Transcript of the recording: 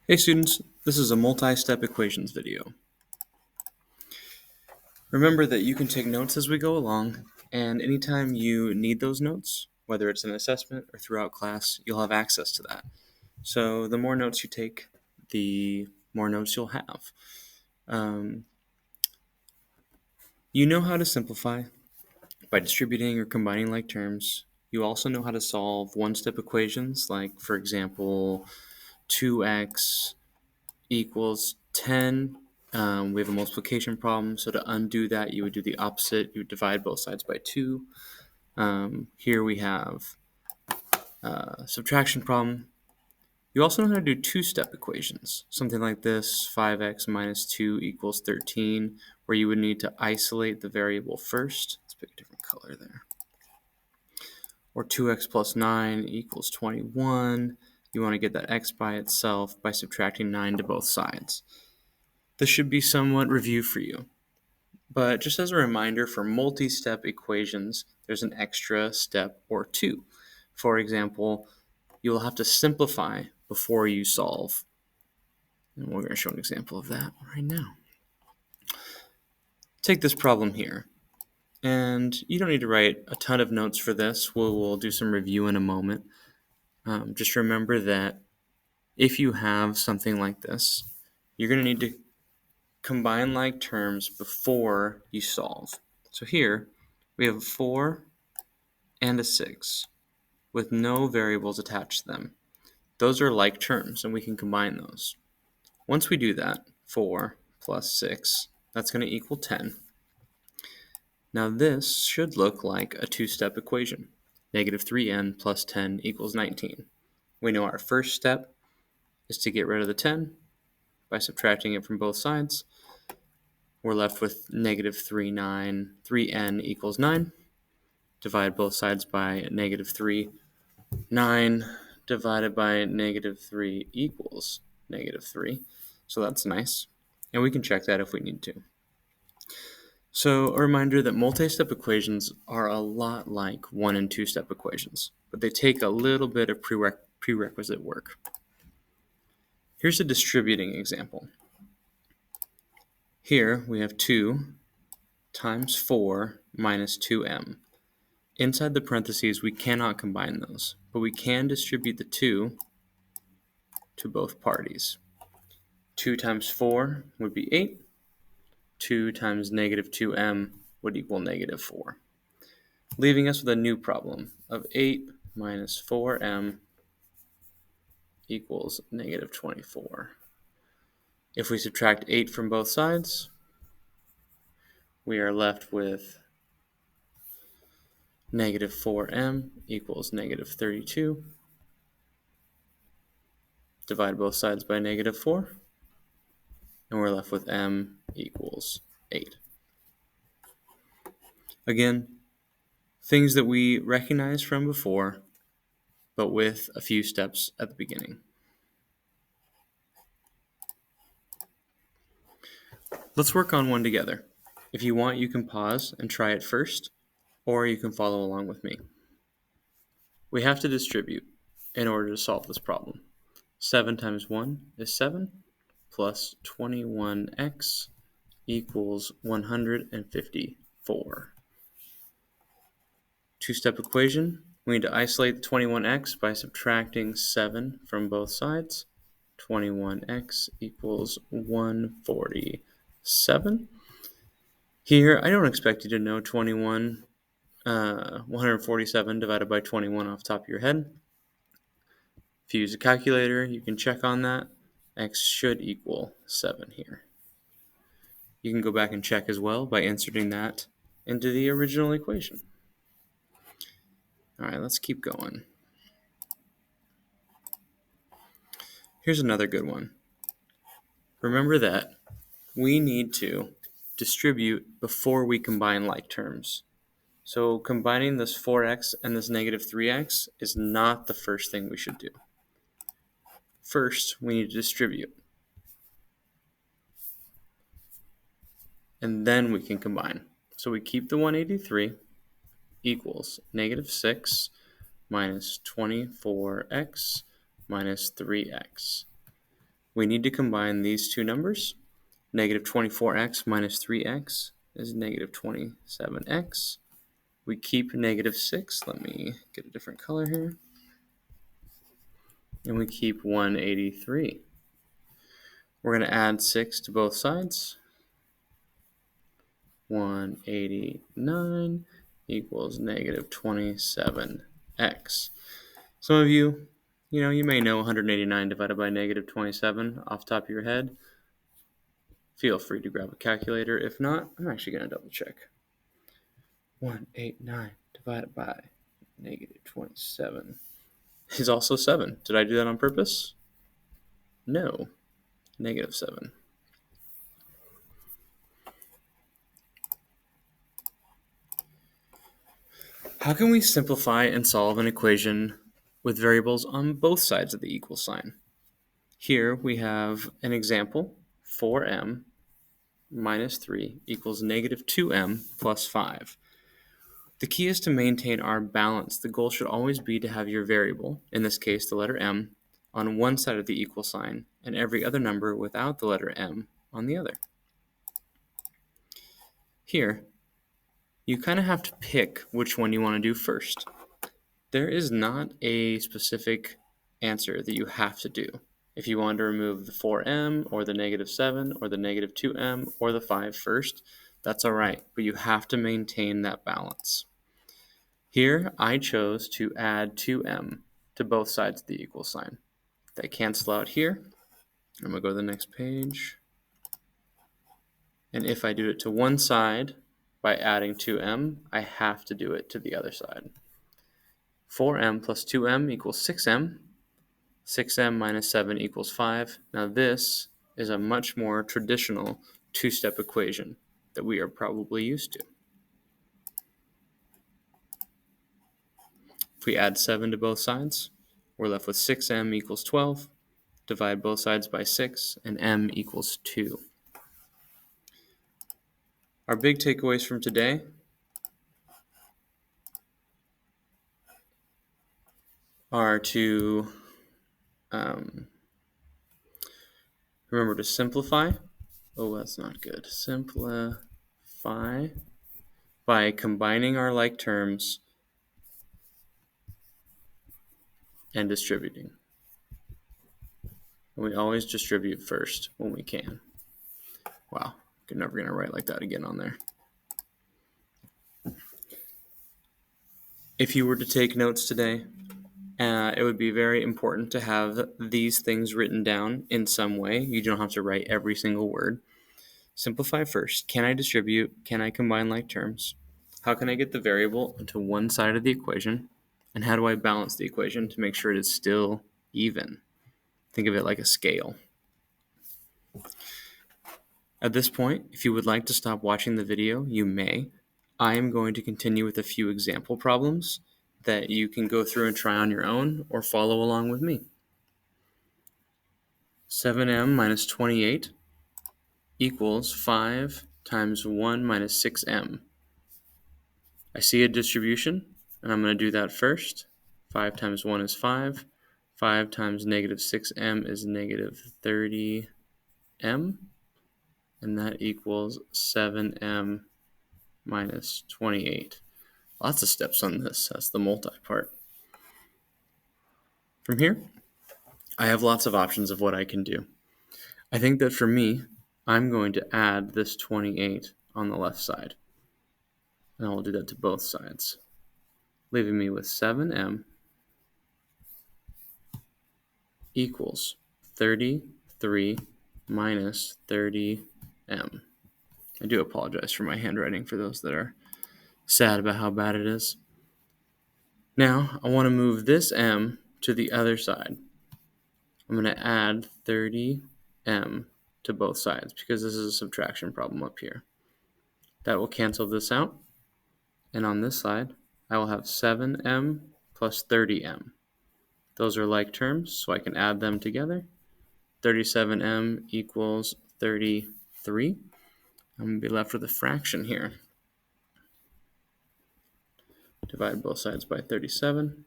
Hey students, this is a multi-step equations video. Remember that you can take notes as we go along, and anytime you need those notes, whether it's an assessment or throughout class, you'll have access to that. So the more notes you take, the more notes you'll have. You know how to simplify by distributing or combining like terms. You also know how to solve one-step equations, like for example, 2x equals 10. We have a multiplication problem, so to undo that, you would do the opposite. You would divide both sides by 2. Here we have a subtraction problem. You also know how to do two-step equations, something like this, 5x minus 2 equals 13, where you would need to isolate the variable first. Let's pick a different color there. Or 2x plus 9 equals 21. You want to get that x by itself by subtracting 9 to both sides. This should be somewhat review for you. But just as a reminder, for multi-step equations, there's an extra step or two. For example, you'll have to simplify before you solve. And we're going to show an example of that right now. Take this problem here. And you don't need to write a ton of notes for this. We'll do some review in a moment. Just remember that if you have something like this, you're going to need to combine like terms before you solve. So here we have a 4 and a 6 with no variables attached to them. Those are like terms, and we can combine those. Once we do that, 4 plus 6, that's going to equal 10. Now this should look like a two-step equation. Negative 3n plus 10 equals 19. We know our first step is to get rid of the 10 by subtracting it from both sides. We're left with negative 3n equals 9. Divide both sides by negative 3. 9 divided by negative 3 equals negative 3. So that's nice. And we can check that if we need to. So a reminder that multi-step equations are a lot like one- and two-step equations, but they take a little bit of prerequisite work. Here's a distributing example. Here we have 2 times 4 minus 2m. Inside the parentheses, we cannot combine those, but we can distribute the 2 to both parties. 2 times 4 would be 8. 2 times negative 2m would equal negative 4, leaving us with a new problem of 8 minus 4m equals negative 24. If we subtract 8 from both sides, we are left with negative 4m equals negative 32. Divide both sides by negative 4, and we're left with m equals 8. Again, things that we recognize from before, but with a few steps at the beginning. Let's work on one together. If you want, you can pause and try it first, or you can follow along with me. We have to distribute in order to solve this problem. 7 times 1 is 7, plus 21x equals 154. Two-step equation. We need to isolate the 21x by subtracting 7 from both sides. 21x equals 147. Here, I don't expect you to know 147 divided by 21 off the top of your head. If you use a calculator, you can check on that. X should equal 7 here. You can go back and check as well by inserting that into the original equation. All right, let's keep going. Here's another good one. Remember that we need to distribute before we combine like terms. So combining this 4x and this negative 3x is not the first thing we should do. First, we need to distribute. And then we can combine. So we keep the 183 equals negative 6 minus 24x minus 3x. we need to combine these two numbers. Negative 24x minus 3x is negative 27x. We keep negative 6. Let me get a different color here. And we keep 183. We're going to add 6 to both sides. 189 equals negative 27x. Some of you, you may know 189 divided by negative 27 off the top of your head. Feel free to grab a calculator. If not, I'm actually going to double check. 189 divided by negative 27 is also 7. Did I do that on purpose? No. Negative 7. How can we simplify and solve an equation with variables on both sides of the equal sign? Here we have an example. 4m minus 3 equals negative 2m plus 5. The key is to maintain our balance. The goal should always be to have your variable, in this case the letter m, on one side of the equal sign and every other number without the letter m on the other. Here, you kind of have to pick which one you want to do first. There is not a specific answer that you have to do. If you want to remove the 4m or the negative 7 or the negative 2m or the 5 first, that's all right, but you have to maintain that balance. Here, I chose to add 2m to both sides of the equal sign. They cancel out here. I'm going to go to the next page. And if I do it to one side by adding 2m, I have to do it to the other side. 4m plus 2m equals 6m. 6m minus 7 equals 5. Now this is a much more traditional two-step equation that we are probably used to. If we add 7 to both sides, we're left with 6m equals 12. Divide both sides by 6, and m equals 2. Our big takeaways from today are to remember to simplify. Oh, that's not good. Simplify by combining our like terms and distributing. We always distribute first when we can. Wow, I'm never going to write like that again on there. If you were to take notes today, it would be very important to have these things written down in some way. You don't have to write every single word. Simplify first. Can I distribute? Can I combine like terms? How can I get the variable into one side of the equation? And how do I balance the equation to make sure it is still even? Think of it like a scale. At this point, if you would like to stop watching the video, you may. I am going to continue with a few example problems that you can go through and try on your own or follow along with me. 7m minus 28 equals 5 times 1 minus 6m. I see a distribution, and I'm going to do that first. 5 times 1 is 5. 5 times negative 6m is negative 30m. And that equals 7m minus 28. Lots of steps on this. That's the multi part. From here, I have lots of options of what I can do. I think that for me, I'm going to add this 28 on the left side. And I will do that to both sides, leaving me with 7m equals 33 minus 30m. I do apologize for my handwriting for those that are sad about how bad it is. Now, I want to move this m to the other side. I'm going to add 30m to both sides because this is a subtraction problem up here. That will cancel this out. And on this side, I will have 7m plus 30m. Those are like terms, so I can add them together. 37m equals 33. I'm going to be left with a fraction here. Divide both sides by 37.